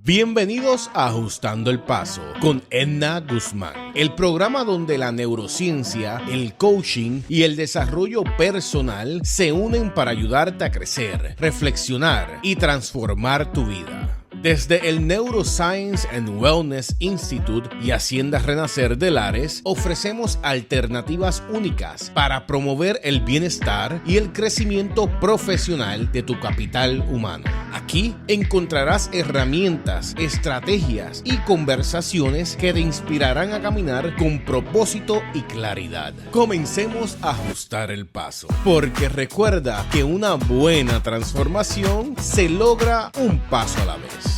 Bienvenidos a Ajustando el Paso con Edna Guzmán, el programa donde la neurociencia, el coaching y el desarrollo personal se unen para ayudarte a crecer, reflexionar y transformar tu vida. Desde el Neuroscience and Wellness Institute y Hacienda Renacer de Lares, ofrecemos alternativas únicas para promover el bienestar y el crecimiento profesional de tu capital humano. Aquí encontrarás herramientas, estrategias y conversaciones que te inspirarán a caminar con propósito y claridad. Comencemos a ajustar el paso, porque recuerda que una buena transformación se logra un paso a la vez.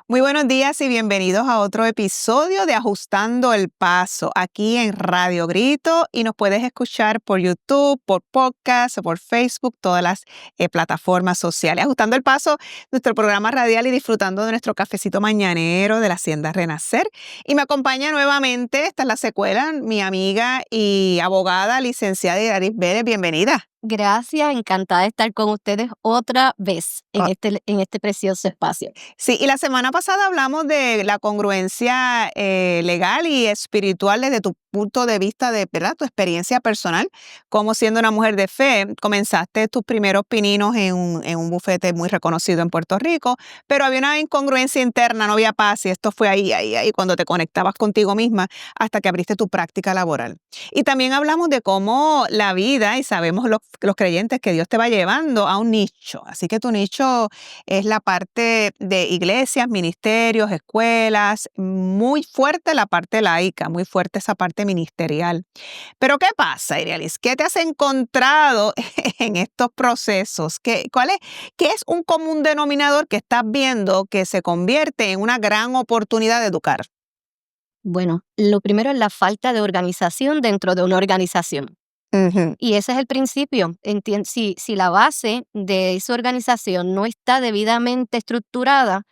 Muy buenos días y bienvenidos a otro episodio de Ajustando el Paso aquí en Radio Grito, y nos puedes escuchar por YouTube, por podcast o por Facebook, todas las plataformas sociales. Ajustando el Paso, nuestro programa radial, y disfrutando de nuestro cafecito mañanero de la Hacienda Renacer. Y me acompaña nuevamente, esta es la secuela, mi amiga y abogada, licenciada Iraris Vélez. Bienvenida. Gracias, encantada de estar con ustedes otra vez en este precioso espacio. Sí, y la semana pasada hablamos de la congruencia legal y espiritual desde tu punto de vista de, ¿verdad?, tu experiencia personal, como siendo una mujer de fe, comenzaste tus primeros pininos en un bufete muy reconocido en Puerto Rico, pero había una incongruencia interna, no había paz, y esto fue ahí, cuando te conectabas contigo misma hasta que abriste tu práctica laboral. Y también hablamos de cómo la vida, y sabemos los creyentes, que Dios te va llevando a un nicho. Así que tu nicho es la parte de iglesias, ministerios, escuelas, muy fuerte la parte laica, muy fuerte esa parte ministerial. Pero ¿qué pasa, Iralis? ¿Qué te has encontrado en estos procesos? ¿Qué es un común denominador que estás viendo que se convierte en una gran oportunidad de educar? Bueno, lo primero es la falta de organización dentro de una organización. Uh-huh. Y ese es el principio. Si la base de esa organización no está debidamente estructurada,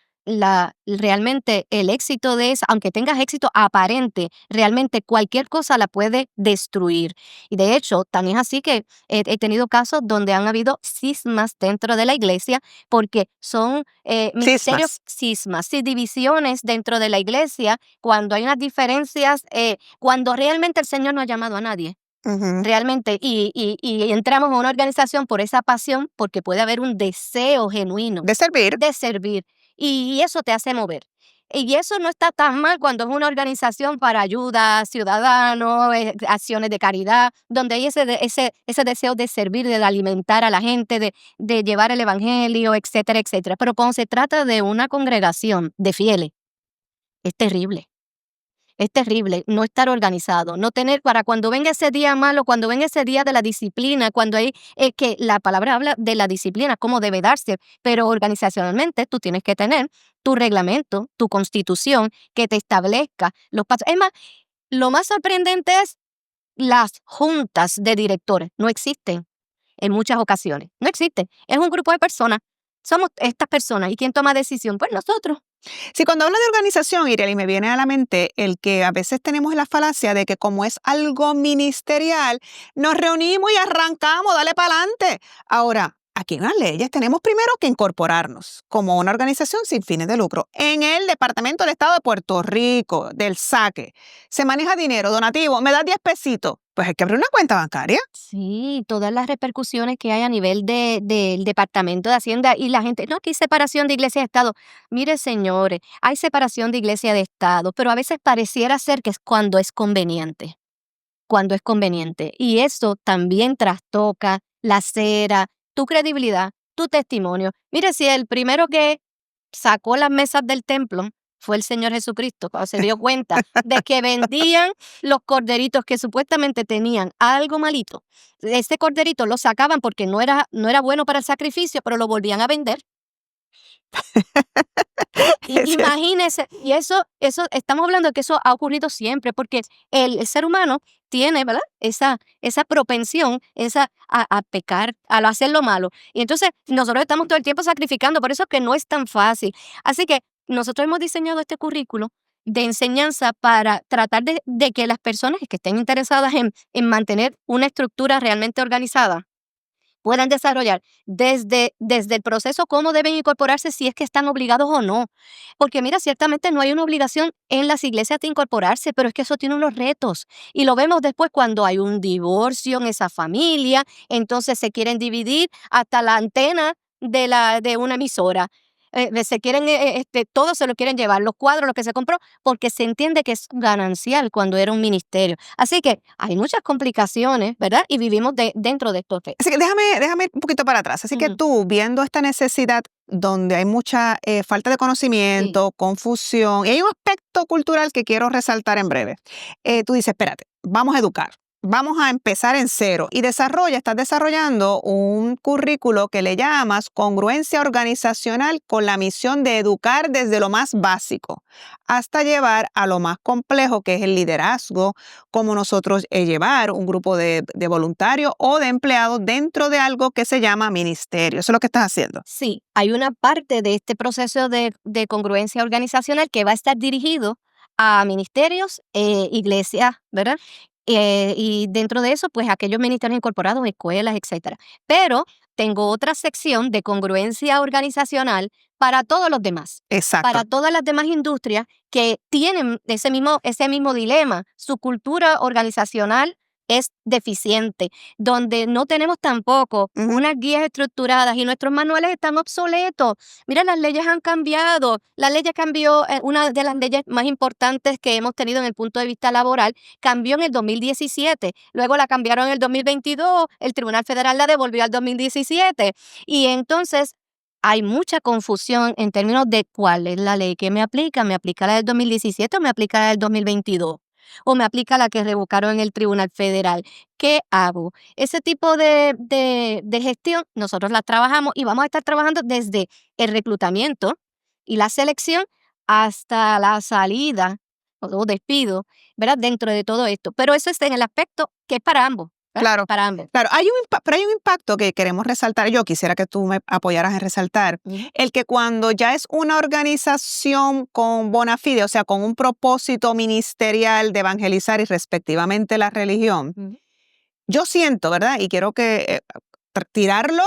realmente el éxito de esa, aunque tengas éxito aparente, realmente cualquier cosa la puede destruir. Y de hecho, también es así que he tenido casos donde han habido cismas dentro de la iglesia, porque son ministerios, cismas, sí, divisiones dentro de la iglesia, cuando hay unas diferencias, cuando realmente el Señor no ha llamado a nadie. Uh-huh. Realmente, y entramos a una organización por esa pasión, porque puede haber un deseo genuino De servir. y eso te hace mover. Y eso no está tan mal cuando es una organización para ayuda a ciudadanos, acciones de caridad, donde hay ese deseo de servir, de alimentar a la gente, de llevar el evangelio, etcétera, etcétera. Pero cuando se trata de una congregación de fieles, es terrible. Es terrible no estar organizado, no tener, para cuando venga ese día malo, cuando venga ese día de la disciplina, cuando hay, que la palabra habla de la disciplina, cómo debe darse, pero organizacionalmente tú tienes que tener tu reglamento, tu constitución, que te establezca los pasos. Es más, lo más sorprendente es las juntas de directores. No existen en muchas ocasiones, no existen. Es un grupo de personas, somos estas personas. ¿Y quién toma decisión? Pues nosotros. Sí, cuando hablo de organización, Iralis, me viene a la mente el que a veces tenemos la falacia de que como es algo ministerial, nos reunimos y arrancamos, dale para adelante. Ahora, aquí en las leyes tenemos primero que incorporarnos como una organización sin fines de lucro. En el Departamento del Estado de Puerto Rico, del SAQE, se maneja dinero, donativo, me das 10 pesitos. Pues hay que abrir una cuenta bancaria. Sí, todas las repercusiones que hay a nivel del Departamento de Hacienda, y la gente, no, aquí hay separación de iglesia y Estado. Mire, señores, hay separación de iglesia y de Estado, pero a veces pareciera ser que es cuando es conveniente. Cuando es conveniente. Y eso también trastoca, lacera tu credibilidad, tu testimonio. Mire, si el primero que sacó las mesas del templo fue el Señor Jesucristo, cuando se dio cuenta de que vendían los corderitos que supuestamente tenían algo malito. Ese corderito lo sacaban porque no era bueno para el sacrificio, pero lo volvían a vender. Imagínese, y eso estamos hablando de que eso ha ocurrido siempre, porque el ser humano tiene, ¿verdad?, esa propensión, a pecar, a hacer lo malo. Y entonces nosotros estamos todo el tiempo sacrificando, por eso es que no es tan fácil. Así que nosotros hemos diseñado este currículo de enseñanza para tratar de que las personas que estén interesadas en mantener una estructura realmente organizada puedan desarrollar desde el proceso cómo deben incorporarse, si es que están obligados o no. Porque mira, ciertamente no hay una obligación en las iglesias de incorporarse, pero es que eso tiene unos retos. Y lo vemos después cuando hay un divorcio en esa familia, entonces se quieren dividir hasta la antena de una emisora. Se quieren, todo se lo quieren llevar, los cuadros, lo que se compró, porque se entiende que es ganancial cuando era un ministerio. Así que hay muchas complicaciones, ¿verdad? Y vivimos dentro de estos retos. Así que déjame ir un poquito para atrás. Así que Ujú. tú, viendo esta necesidad donde hay mucha falta de Sí. conocimiento, confusión, y hay un aspecto cultural que quiero resaltar en breve. Tú dices, espérate, vamos a educar. Vamos a empezar en cero y estás desarrollando un currículo que le llamas congruencia organizacional con la misión de educar desde lo más básico hasta llevar a lo más complejo, que es el liderazgo, como nosotros llevar un grupo de voluntarios o de empleados dentro de algo que se llama ministerio. Eso es lo que estás haciendo. Sí, hay una parte de este proceso de congruencia organizacional que va a estar dirigido a ministerios, iglesias, ¿verdad? Y dentro de eso, pues aquellos ministerios incorporados, escuelas, etcétera. Pero tengo otra sección de congruencia organizacional para todos los demás, Exacto. para todas las demás industrias que tienen ese mismo dilema. Su cultura organizacional es deficiente, donde no tenemos tampoco Ujú. unas guías estructuradas y nuestros manuales están obsoletos. Mira, las leyes han cambiado. La ley ya cambió, una de las leyes más importantes que hemos tenido en el punto de vista laboral, cambió en el 2017. Luego la cambiaron en el 2022, el Tribunal Federal la devolvió al 2017. Y entonces hay mucha confusión en términos de cuál es la ley que me aplica. ¿Me aplica la del 2017 o me aplica la del 2022? ¿O me aplica la que revocaron en el Tribunal Federal? ¿Qué hago? Ese tipo de gestión nosotros la trabajamos y vamos a estar trabajando desde el reclutamiento y la selección hasta la salida o despido, ¿verdad? Dentro de todo esto. Pero eso es en el aspecto que es para ambos, ¿verdad? Claro, Para ambos. claro. Pero hay un impacto que queremos resaltar. Yo quisiera que tú me apoyaras en resaltar. Ujú. El que cuando ya es una organización con bona fide, o sea, con un propósito ministerial de evangelizar y respectivamente la religión, Ujú. yo siento, ¿verdad? Y quiero que traerlo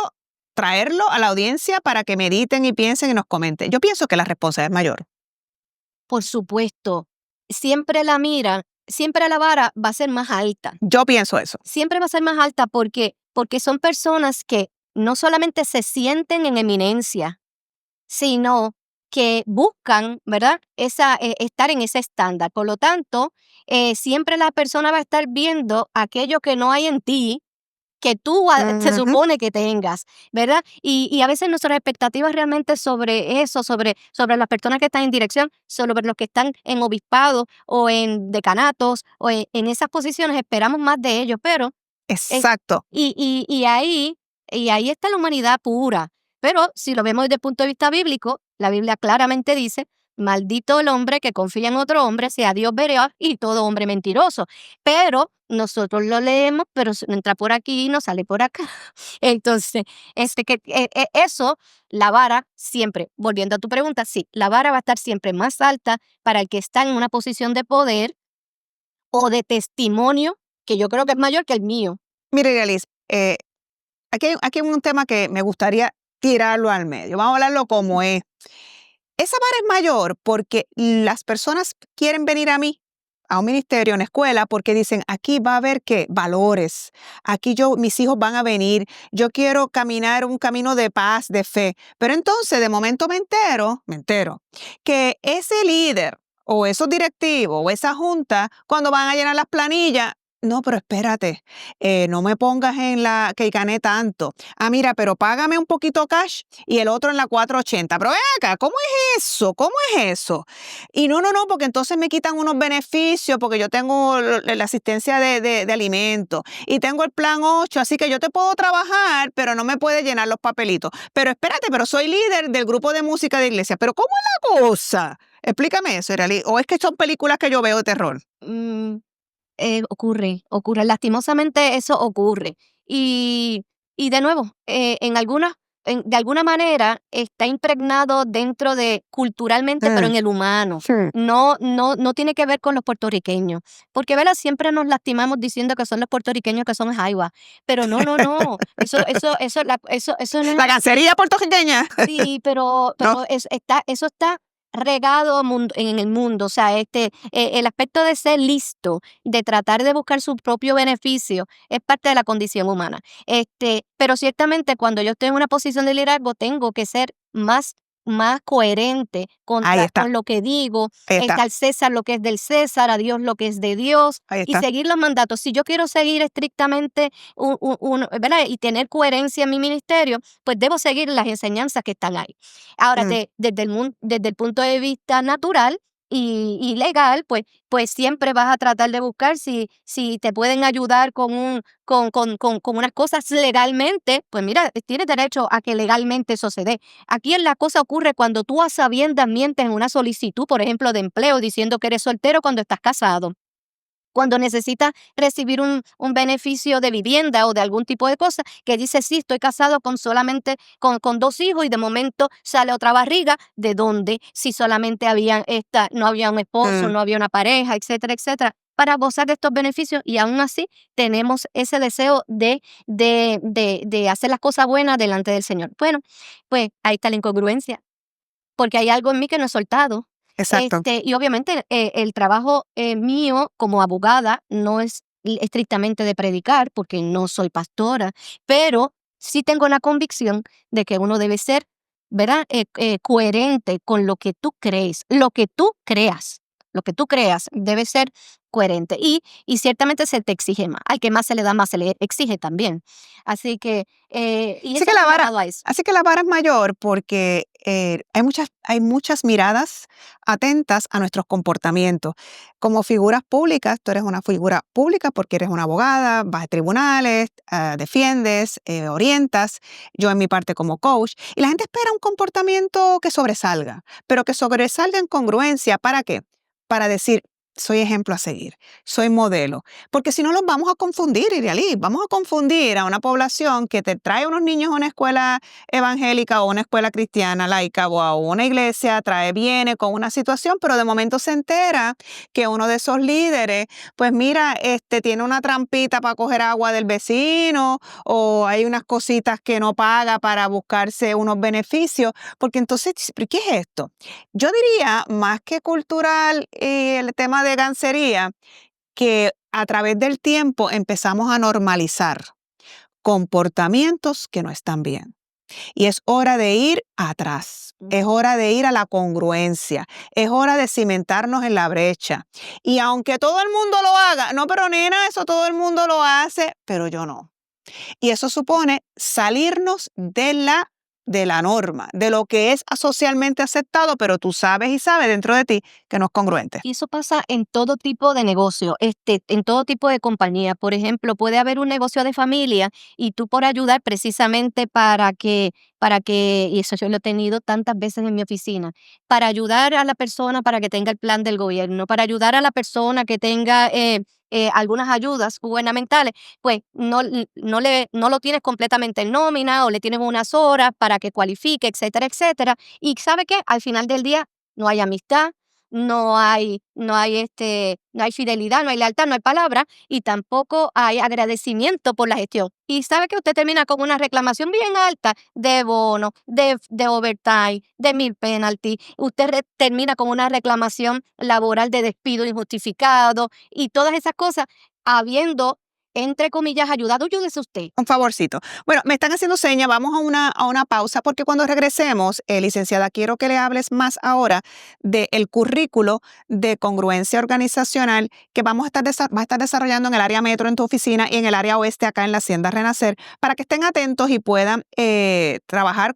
a la audiencia para que mediten y piensen y nos comenten. Yo pienso que la responsabilidad es mayor. Por supuesto, siempre la vara va a ser más alta. Yo pienso eso. Siempre va a ser más alta porque son personas que no solamente se sienten en eminencia, sino que buscan, ¿verdad? Estar en ese estándar. Por lo tanto, siempre la persona va a estar viendo aquello que no hay en ti, que tú se Ujú. supone que tengas, ¿verdad? Y a veces nuestras expectativas realmente sobre eso, sobre las personas que están en dirección, sobre los que están en obispado o en decanatos o en esas posiciones, esperamos más de ellos, pero es, Exacto. y ahí está la humanidad pura. Pero si lo vemos desde el punto de vista bíblico, la Biblia claramente dice, maldito el hombre que confía en otro hombre, sea Dios verá y todo hombre mentiroso. Pero nosotros lo leemos, pero no entra por aquí y no sale por acá. Entonces, eso, la vara siempre, volviendo a tu pregunta, sí, la vara va a estar siempre más alta para el que está en una posición de poder o de testimonio, que yo creo que es mayor que el mío. Mire, Liz, aquí hay un tema que me gustaría tirarlo al medio. Vamos a hablarlo como es. Esa vara es mayor porque las personas quieren venir a mí, a un ministerio, a una escuela, porque dicen, aquí va a haber ¿qué? Valores. Aquí mis hijos van a venir. Yo quiero caminar un camino de paz, de fe. Pero entonces, de momento me entero que ese líder o esos directivos o esa junta, cuando van a llenar las planillas, no, pero espérate, no me pongas en la que gané tanto. Ah, mira, pero págame un poquito cash y el otro en la 480. Pero ven acá, ¿cómo es eso? ¿Cómo es eso? Y no, porque entonces me quitan unos beneficios porque yo tengo la asistencia de alimentos y tengo el plan 8, así que yo te puedo trabajar, pero no me puedes llenar los papelitos. Pero espérate, pero soy líder del grupo de música de iglesia. ¿Pero cómo es la cosa? Explícame eso, Irali. ¿O es que son películas que yo veo de terror? Mm, ocurre, lastimosamente eso ocurre. Y de nuevo, en algunas de alguna manera está impregnado dentro de culturalmente, pero en el humano. No tiene que ver con los puertorriqueños. Porque, ¿verdad? Siempre nos lastimamos diciendo que son los puertorriqueños que son jaiba. Pero no. Eso no es. La gancería puertorriqueña. Sí, pero No. eso está regado en el mundo. O sea, el aspecto de ser listo, de tratar de buscar su propio beneficio, es parte de la condición humana. Pero ciertamente cuando yo estoy en una posición de liderazgo, tengo que ser más coherente Ahí está. con lo que digo, Ahí está. al César lo que es del César, a Dios lo que es de Dios, Ahí y está. seguir los mandatos. Si yo quiero seguir estrictamente ¿verdad? Y tener coherencia en mi ministerio, pues debo seguir las enseñanzas que están ahí. Ahora, desde el punto de vista natural y legal, pues siempre vas a tratar de buscar si te pueden ayudar con unas cosas legalmente, pues mira, tienes derecho a que legalmente eso se dé. Aquí la cosa ocurre cuando tú a sabiendas mientes en una solicitud, por ejemplo, de empleo, diciendo que eres soltero cuando estás casado. Cuando necesitas recibir un beneficio de vivienda o de algún tipo de cosa, que dice, sí, estoy casado solamente con 2 hijos, y de momento sale otra barriga, ¿de dónde? Si solamente no había un esposo, no había una pareja, etcétera, etcétera, para gozar de estos beneficios, y aún así tenemos ese deseo de hacer las cosas buenas delante del Señor. Bueno, pues ahí está la incongruencia, porque hay algo en mí que no he soltado. Exacto. Y obviamente el trabajo mío como abogada no es estrictamente de predicar, porque no soy pastora, pero sí tengo la convicción de que uno debe ser, ¿verdad? Coherente con lo que tú crees, lo que tú creas debe ser coherente, y ciertamente se te exige más. Al que más se le da, más se le exige también. Así que Así que la vara es mayor porque hay muchas miradas atentas a nuestros comportamientos. Como figuras públicas, tú eres una figura pública porque eres una abogada, vas a tribunales, defiendes, orientas. Yo en mi parte como coach. Y la gente espera un comportamiento que sobresalga, pero que sobresalga en congruencia. ¿Para qué? Para decir, soy ejemplo a seguir, soy modelo. Porque si no, los vamos a confundir, Irialí. Vamos a confundir a una población que te trae unos niños a una escuela evangélica o una escuela cristiana laica o a una iglesia, viene con una situación, pero de momento se entera que uno de esos líderes, pues mira, tiene una trampita para coger agua del vecino, o hay unas cositas que no paga para buscarse unos beneficios. Porque entonces, ¿qué es esto? Yo diría, más que cultural el tema de gancería, que a través del tiempo empezamos a normalizar comportamientos que no están bien. Y es hora de ir atrás, es hora de ir a la congruencia, es hora de cimentarnos en la brecha. Y aunque todo el mundo lo haga, no, pero nena, eso todo el mundo lo hace, pero yo no. Y eso supone salirnos de la norma, de lo que es socialmente aceptado, pero tú sabes y sabes dentro de ti que no es congruente. Y eso pasa en todo tipo de negocio, en todo tipo de compañía. Por ejemplo, puede haber un negocio de familia y tú, por ayudar precisamente para que, y eso yo lo he tenido tantas veces en mi oficina, para ayudar a la persona para que tenga el plan del gobierno, para ayudar a la persona que tenga algunas ayudas gubernamentales, pues no lo tienes completamente en nómina, o le tienes unas horas para que cualifique, etcétera, etcétera. Y ¿sabe qué? Al final del día no hay amistad, no hay fidelidad, no hay lealtad, no hay palabra, y tampoco hay agradecimiento por la gestión. Y sabe que usted termina con una reclamación bien alta de bono, de overtime, de 1000 penalty. Usted termina con una reclamación laboral de despido injustificado y todas esas cosas, habiendo, entre comillas, ayudado. Ayúdese usted. Un favorcito. Bueno, me están haciendo señas, vamos a una pausa, porque cuando regresemos, licenciada, quiero que le hables más ahora del currículo de congruencia organizacional que va a estar desarrollando en el área metro en tu oficina y en el área oeste acá en la Hacienda Renacer, para que estén atentos y puedan trabajar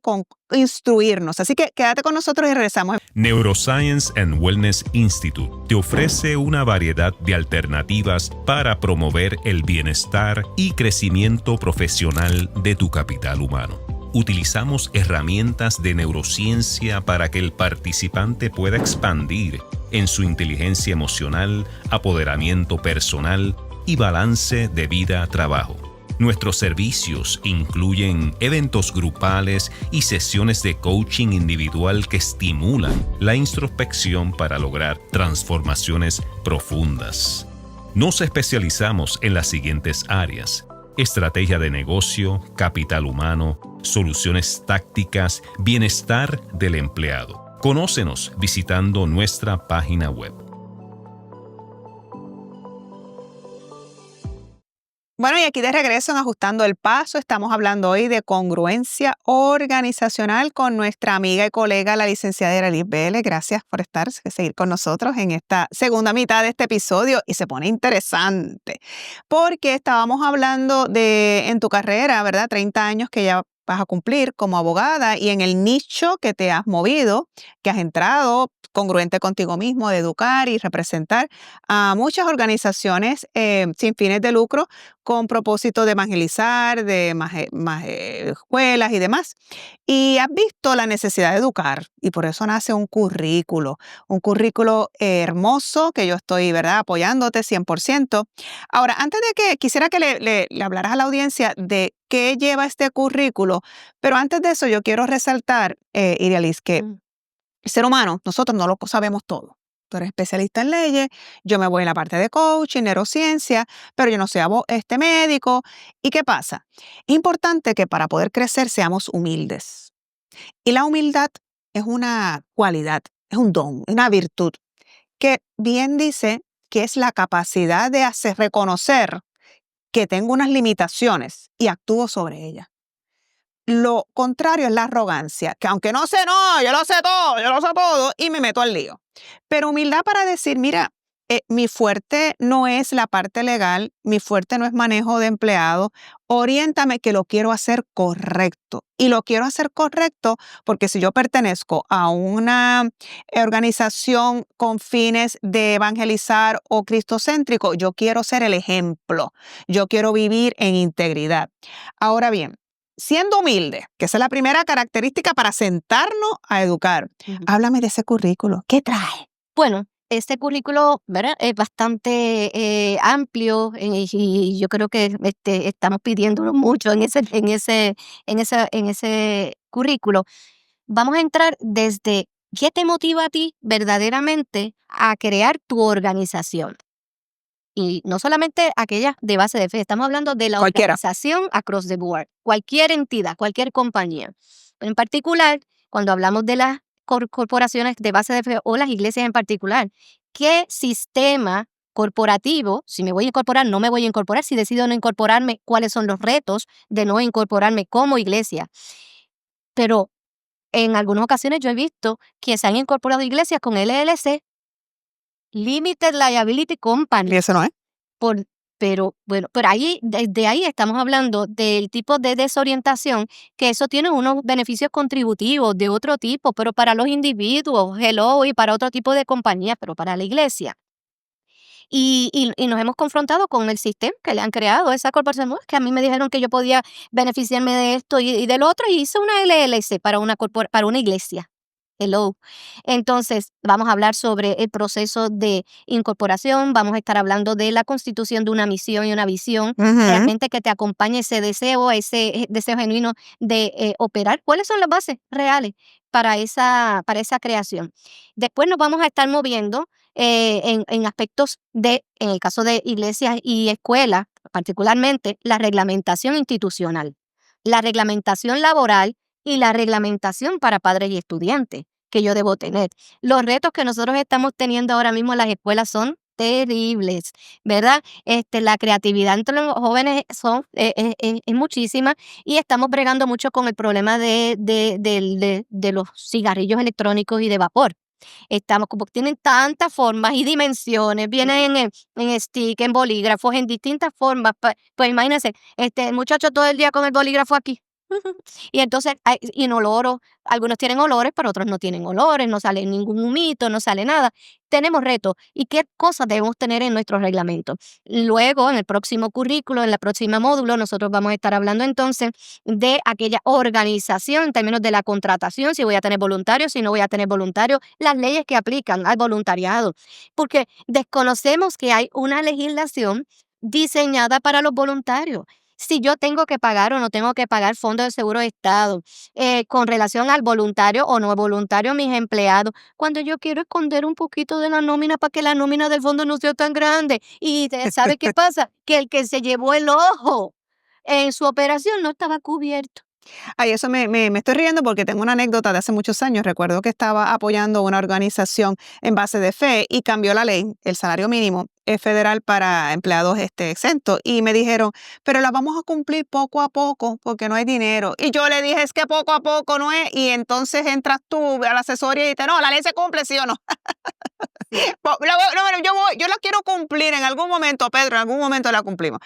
instruirnos. Así que quédate con nosotros y regresamos. Neuroscience and Wellness Institute te ofrece una variedad de alternativas para promover el bienestar y crecimiento profesional de tu capital humano. Utilizamos herramientas de neurociencia para que el participante pueda expandir en su inteligencia emocional, apoderamiento personal y balance de vida-trabajo. Nuestros servicios incluyen eventos grupales y sesiones de coaching individual que estimulan la introspección para lograr transformaciones profundas. Nos especializamos en las siguientes áreas: estrategia de negocio, capital humano, soluciones tácticas, bienestar del empleado. Conócenos visitando nuestra página web. Bueno, y aquí de regreso en Ajustando el Paso, estamos hablando hoy de congruencia organizacional con nuestra amiga y colega, la licenciada Eralis Vélez. Gracias por seguir con nosotros en esta segunda mitad de este episodio, y se pone interesante porque estábamos hablando de en tu carrera, ¿verdad? 30 años que ya vas a cumplir como abogada, y en el nicho que te has movido, que has entrado congruente contigo mismo, de educar y representar a muchas organizaciones sin fines de lucro con propósito de evangelizar, de más escuelas y demás. Y has visto la necesidad de educar, y por eso nace un currículo hermoso que yo estoy, ¿verdad?, apoyándote 100%. Ahora, antes de que quisiera que le hablaras a la audiencia de qué lleva este currículo, pero antes de eso yo quiero resaltar, Iralis, que el ser humano, nosotros no lo sabemos todo. Tú eres especialista en leyes, yo me voy en la parte de coaching, neurociencia, pero yo no soy médico. ¿Y qué pasa? Es importante que para poder crecer seamos humildes. Y la humildad es una cualidad, es un don, una virtud, que bien dice que es la capacidad de reconocer que tengo unas limitaciones y actúo sobre ellas. Lo contrario es la arrogancia, que aunque no sé, no, yo lo sé todo y me meto al lío. Pero humildad para decir, mira, mi fuerte no es la parte legal, mi fuerte no es manejo de empleados, oriéntame que lo quiero hacer correcto. Y lo quiero hacer correcto porque si yo pertenezco a una organización con fines de evangelizar o cristocéntrico, yo quiero ser el ejemplo, yo quiero vivir en integridad. Ahora bien, siendo humilde, que esa es la primera característica para sentarnos a educar. Háblame de ese currículo. ¿Qué trae? Bueno, este currículo, ¿verdad?, es bastante amplio, y yo creo que estamos pidiéndolo mucho en ese currículo. Vamos a entrar desde qué te motiva a ti verdaderamente a crear tu organización. Y no solamente aquellas de base de fe, estamos hablando de la Cualquiera. organización across the board, cualquier entidad, cualquier compañía. En particular, cuando hablamos de las corporaciones de base de fe o las iglesias en particular, ¿qué sistema corporativo, si me voy a incorporar, no me voy a incorporar, si decido no incorporarme, cuáles son los retos de no incorporarme como iglesia? Pero en algunas ocasiones yo he visto que se han incorporado iglesias con LLC, Limited Liability Company. Y eso no es. Pero ahí, desde ahí estamos hablando del tipo de desorientación, que eso tiene unos beneficios contributivos de otro tipo, pero para los individuos, y para otro tipo de compañías, pero para la iglesia. Y nos hemos confrontado con el sistema que le han creado a esa corporación. No, es que a mí me dijeron que yo podía beneficiarme de esto y del otro, y hice una LLC para una iglesia. Entonces, vamos a hablar sobre el proceso de incorporación, vamos a estar hablando de la constitución de una misión y una visión, realmente que te acompañe ese deseo genuino de operar. ¿Cuáles son las bases reales para esa creación? Después nos vamos a estar moviendo en aspectos en el caso de iglesias y escuelas, particularmente la reglamentación institucional, la reglamentación laboral y la reglamentación para padres y estudiantes que yo debo tener. Los retos que nosotros estamos teniendo ahora mismo en las escuelas son terribles, ¿verdad? La creatividad entre los jóvenes es muchísima, y estamos bregando mucho con el problema de los cigarrillos electrónicos y de vapor. Como tienen tantas formas y dimensiones, vienen en stick, en bolígrafos, en distintas formas. Pues imagínense, el muchacho todo el día con el bolígrafo aquí. Y entonces hay inoloros, algunos tienen olores, pero otros no tienen olores, no sale ningún humito, no sale nada. Tenemos retos. ¿Y qué cosas debemos tener en nuestro reglamento? Luego, en el próximo currículo, en la próxima módulo, nosotros vamos a estar hablando entonces de aquella organización en términos de la contratación, si voy a tener voluntarios, si no voy a tener voluntarios, las leyes que aplican al voluntariado. Porque desconocemos que hay una legislación diseñada para los voluntarios. si yo tengo que pagar o no tengo que pagar fondos de seguro de Estado, con relación al voluntario o no voluntario, mis empleados, cuando yo quiero esconder un poquito de la nómina para que la nómina del fondo no sea tan grande. Y ¿sabe qué pasa? Que el que se llevó el ojo en su operación no estaba cubierto. Ay, eso me estoy riendo porque tengo una anécdota de hace muchos años. Recuerdo que estaba apoyando una organización en base de fe y cambió la ley, el salario mínimo federal para empleados exentos. Y me dijeron, pero la vamos a cumplir poco a poco porque no hay dinero. Y yo le dije, es que poco a poco no es. Y entonces entras tú a la asesoría y dices, no, la ley se cumple, ¿sí o no? Yo la quiero cumplir en algún momento, Pedro, en algún momento la cumplimos.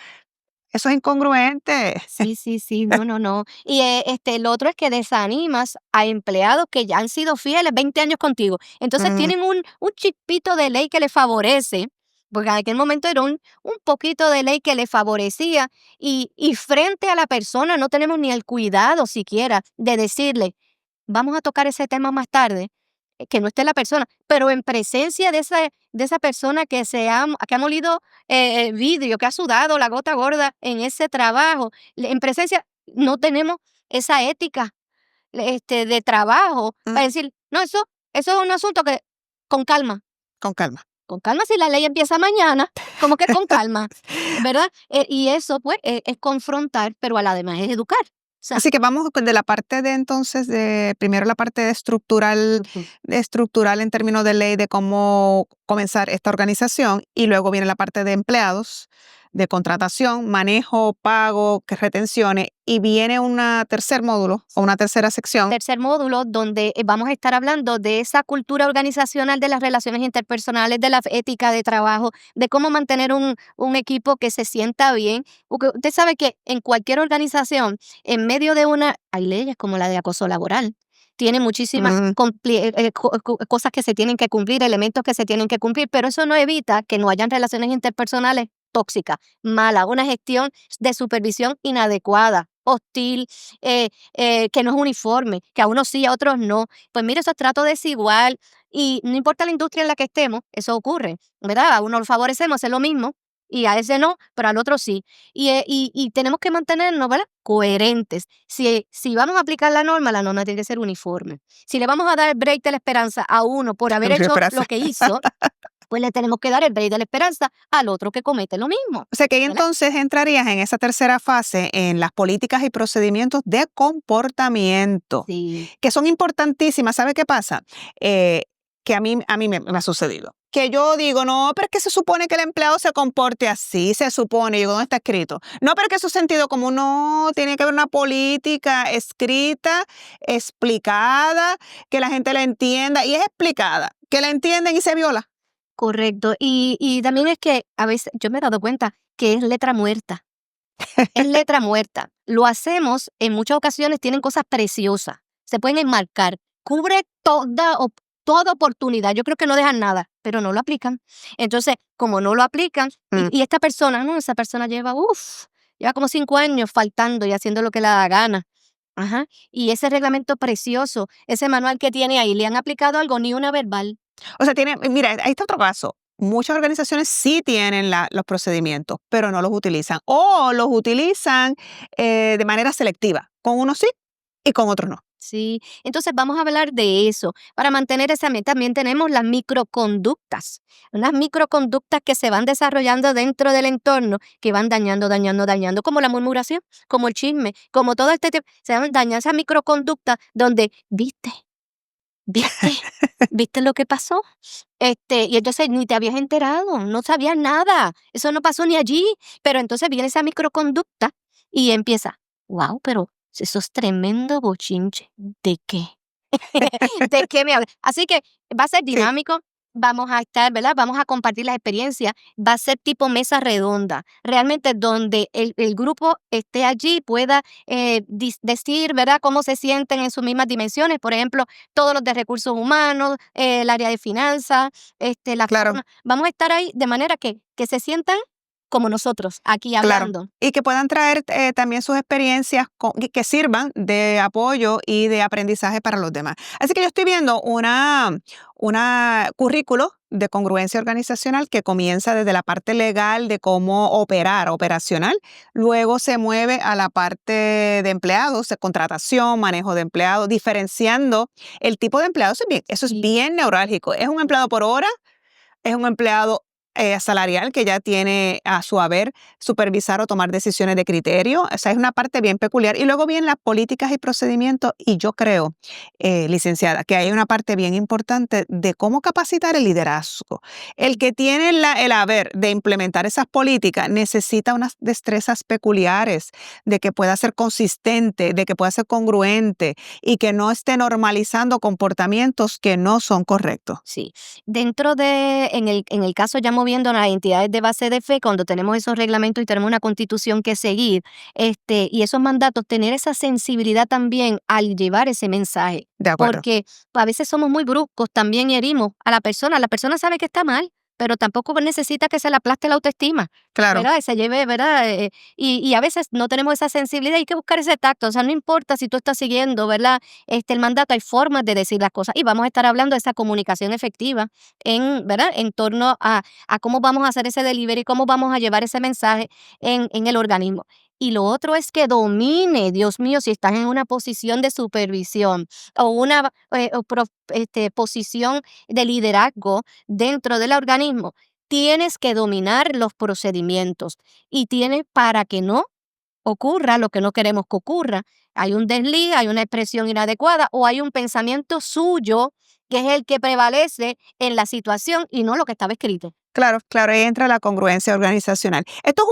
Eso es incongruente. Sí, no. Y lo otro es que desanimas a empleados que ya han sido fieles 20 años contigo. Entonces tienen un chispito de ley que les favorece, porque en aquel momento era un poquito de ley que les favorecía, y frente a la persona no tenemos ni el cuidado siquiera de decirle, vamos a tocar ese tema más tarde, que no esté la persona, pero en presencia de esa persona que ha molido vidrio, que ha sudado la gota gorda en ese trabajo, en presencia no tenemos esa ética de trabajo para decir, no, eso es un asunto que con calma. Con calma. Con calma, si la ley empieza mañana, como que con calma, ¿verdad? Y eso, pues, es confrontar, pero a la demás es educar. O sea, Así que vamos de la parte de entonces, primero la parte de estructural en términos de ley de cómo comenzar esta organización y luego viene la parte de empleados, de contratación, manejo, pago, retenciones y viene un tercer módulo o una tercera sección. tercer módulo donde vamos a estar hablando de esa cultura organizacional de las relaciones interpersonales, de la ética de trabajo, de cómo mantener un equipo que se sienta bien. Porque usted sabe que en cualquier organización, en medio de hay leyes como la de acoso laboral. Tiene muchísimas cosas que se tienen que cumplir, elementos que se tienen que cumplir, pero eso no evita que no hayan relaciones interpersonales tóxicas, malas, una gestión de supervisión inadecuada, hostil, que no es uniforme, que a unos sí, a otros no. Pues mire, eso es trato desigual y no importa la industria en la que estemos, eso ocurre, ¿verdad? A uno lo favorecemos, es lo mismo, y a ese no, pero al otro sí. Y tenemos que mantenernos, ¿verdad?, coherentes. Si vamos a aplicar la norma tiene que ser uniforme. Si le vamos a dar el break de la esperanza a uno por haber hecho lo que hizo, pues le tenemos que dar el break de la esperanza al otro que comete lo mismo. O sea que ahí ¿verdad? entonces entrarías en esa tercera fase en las políticas y procedimientos de comportamiento, Sí. que son importantísimas. ¿Sabe qué pasa? Que a mí me ha sucedido. Que yo digo, no, pero es que se supone que el empleado se comporte así, se supone. Y digo, ¿dónde está escrito? No, pero es que su sentido común no, tiene que haber una política escrita, explicada, que la gente la entienda. Y es explicada, que la entienden y se viola. Correcto. Y también es que a veces yo me he dado cuenta que es letra muerta. Es letra muerta. Lo hacemos, en muchas ocasiones tienen cosas preciosas. Se pueden enmarcar. Cubre toda oportunidad. Yo creo que no dejan nada, pero no lo aplican. Entonces, como no lo aplican, y esta persona, no, esa persona lleva como 5 años faltando y haciendo lo que le da gana. Ajá. Y ese reglamento precioso, ese manual que tiene ahí, ¿le han aplicado algo? Ni una verbal. O sea, mira, ahí está otro caso. Muchas organizaciones sí tienen los procedimientos, pero no los utilizan. O los utilizan de manera selectiva. Con unos sí y con otros no. Sí, entonces vamos a hablar de eso. Para mantener esa meta también tenemos las microconductas. Unas microconductas que se van desarrollando dentro del entorno, que van dañando, como la murmuración, como el chisme, como todo este tipo. Se van dañando esas microconductas donde, ¿viste lo que pasó? Y entonces ni te habías enterado, no sabías nada. Eso no pasó ni allí. Pero entonces viene esa microconducta y empieza, wow, pero eso es tremendo bochinche. ¿De qué? ¿De qué me hablas? Así que va a ser dinámico. Vamos a estar, ¿verdad? Vamos a compartir las experiencias. Va a ser tipo mesa redonda. Realmente donde el grupo esté allí pueda decir, ¿verdad?, cómo se sienten en sus mismas dimensiones. Por ejemplo, todos los de recursos humanos, el área de finanzas, Claro. vamos a estar ahí de manera que se sientan como nosotros, aquí Claro, hablando. y que puedan traer también sus experiencias que sirvan de apoyo y de aprendizaje para los demás. Así que yo estoy viendo una currículo de congruencia organizacional que comienza desde la parte legal de cómo operar, operacional, luego se mueve a la parte de empleados, de contratación, manejo de empleados, diferenciando el tipo de empleado. Eso es Sí. bien neurálgico. ¿Es un empleado por hora? ¿Es un empleado salarial que ya tiene a su haber supervisar o tomar decisiones de criterio? O sea, es una parte bien peculiar. Y luego vienen las políticas y procedimientos. Y yo creo, licenciada, que hay una parte bien importante de cómo capacitar el liderazgo. El que tiene el haber de implementar esas políticas necesita unas destrezas peculiares, de que pueda ser consistente, de que pueda ser congruente y que no esté normalizando comportamientos que no son correctos. Sí, dentro de, en el caso ya moviendo a las entidades de base de fe, cuando tenemos esos reglamentos y tenemos una constitución que seguir, y esos mandatos, tener esa sensibilidad también al llevar ese mensaje, De acuerdo. porque a veces somos muy bruscos, también herimos a la persona sabe que está mal, pero tampoco necesita que se le aplaste la autoestima, Claro. ¿verdad? Y se lleve, ¿verdad? Y a veces no tenemos esa sensibilidad, hay que buscar ese tacto, o sea, no importa si tú estás siguiendo, ¿verdad? El mandato, hay formas de decir las cosas y vamos a estar hablando de esa comunicación efectiva ¿verdad? En torno a cómo vamos a hacer ese delivery, cómo vamos a llevar ese mensaje en el organismo. Y lo otro es que domine, Dios mío, si estás en una posición de supervisión o una posición de liderazgo dentro del organismo, tienes que dominar los procedimientos y tienes para que no ocurra lo que no queremos que ocurra. Hay un desliz, hay una expresión inadecuada o hay un pensamiento suyo que es el que prevalece en la situación y no lo que estaba escrito. Claro, claro, ahí entra la congruencia organizacional. Esto es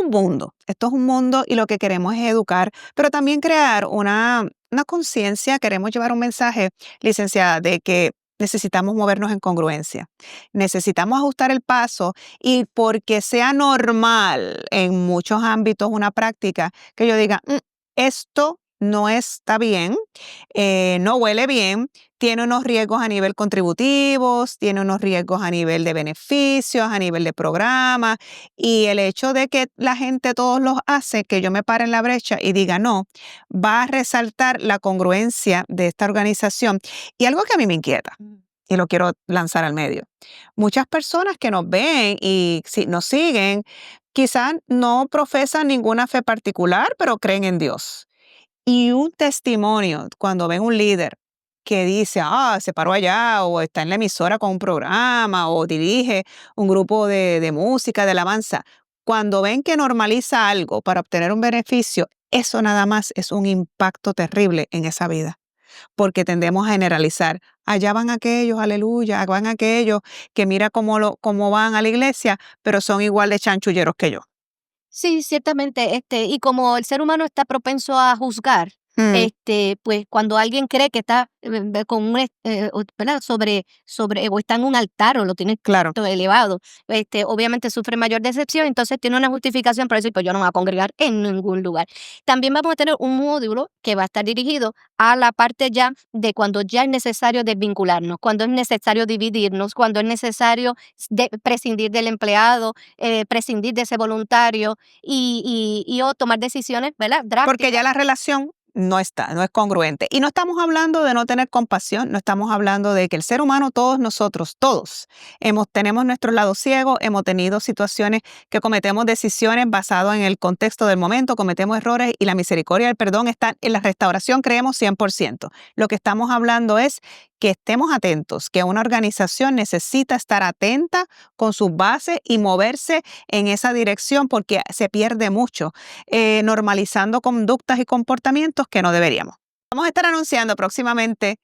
un mundo y lo que queremos es educar, pero también crear una conciencia, queremos llevar un mensaje, licenciada, de que necesitamos movernos en congruencia, necesitamos ajustar el paso y porque sea normal en muchos ámbitos una práctica que yo diga, esto no está bien, no huele bien, tiene unos riesgos a nivel contributivos, tiene unos riesgos a nivel de beneficios, a nivel de programa, y el hecho de que la gente todos los hace, que yo me pare en la brecha y diga no, va a resaltar la congruencia de esta organización. Y algo que a mí me inquieta, y lo quiero lanzar al medio. Muchas personas que nos ven y nos siguen, quizás no profesan ninguna fe particular, pero creen en Dios. Y un testimonio, cuando ven un líder que dice, se paró allá, o está en la emisora con un programa, o dirige un grupo de música, de alabanza, cuando ven que normaliza algo para obtener un beneficio, eso nada más es un impacto terrible en esa vida. Porque tendemos a generalizar. Allá van aquellos, aleluya, van aquellos que mira cómo van a la iglesia, pero son igual de chanchulleros que yo. Sí, ciertamente, y como el ser humano está propenso a juzgar, pues cuando alguien cree que está con un, ¿verdad? sobre, o está en un altar o lo tiene Claro. elevado, obviamente sufre mayor decepción, entonces tiene una justificación para decir, pues yo no me voy a congregar en ningún lugar. También vamos a tener un módulo que va a estar dirigido a la parte ya de cuando ya es necesario desvincularnos, cuando es necesario dividirnos, cuando es necesario prescindir del empleado, prescindir de ese voluntario y o tomar decisiones, ¿verdad? Drásticas. Porque ya la relación no es congruente. Y no estamos hablando de no tener compasión, no estamos hablando de que el ser humano, todos nosotros, todos, tenemos nuestro lado ciego, hemos tenido situaciones que cometemos decisiones basadas en el contexto del momento, cometemos errores y la misericordia y el perdón están en la restauración, creemos 100%. Lo que estamos hablando es que estemos atentos, que una organización necesita estar atenta con sus bases y moverse en esa dirección porque se pierde mucho, normalizando conductas y comportamientos que no deberíamos. Vamos a estar anunciando próximamente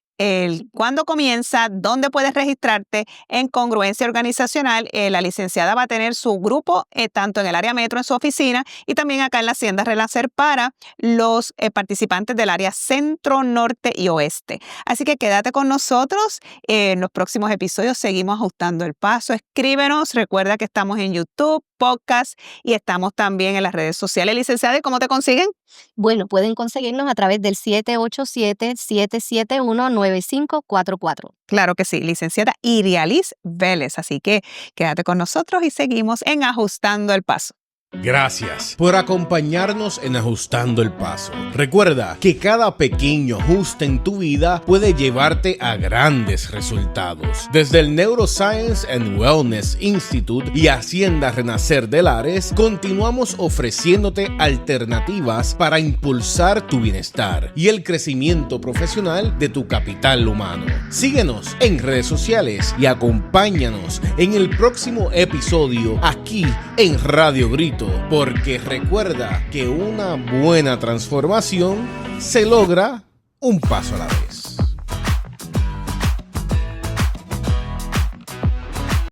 cuándo comienza, dónde puedes registrarte en Congruencia Organizacional. La licenciada va a tener su grupo tanto en el área metro, en su oficina, y también acá en la Hacienda Renacer para los participantes del área centro, norte y oeste. Así que quédate con nosotros. En los próximos episodios seguimos ajustando el paso. Escríbenos. Recuerda que estamos en YouTube, podcast y estamos también en las redes sociales. Licenciada, ¿y cómo te consiguen? Bueno, pueden conseguirnos a través del 787-771-9544. Claro que sí, licenciada Irialis Vélez. Así que quédate con nosotros y seguimos en Ajustando el Paso. Gracias por acompañarnos en Ajustando el Paso. Recuerda que cada pequeño ajuste en tu vida puede llevarte a grandes resultados. Desde el Neuroscience and Wellness Institute y Hacienda Renacer de Lares, continuamos ofreciéndote alternativas para impulsar tu bienestar y el crecimiento profesional de tu capital humano. Síguenos en redes sociales y acompáñanos en el próximo episodio aquí en Radio Grito. Porque recuerda que una buena transformación se logra un paso a la vez.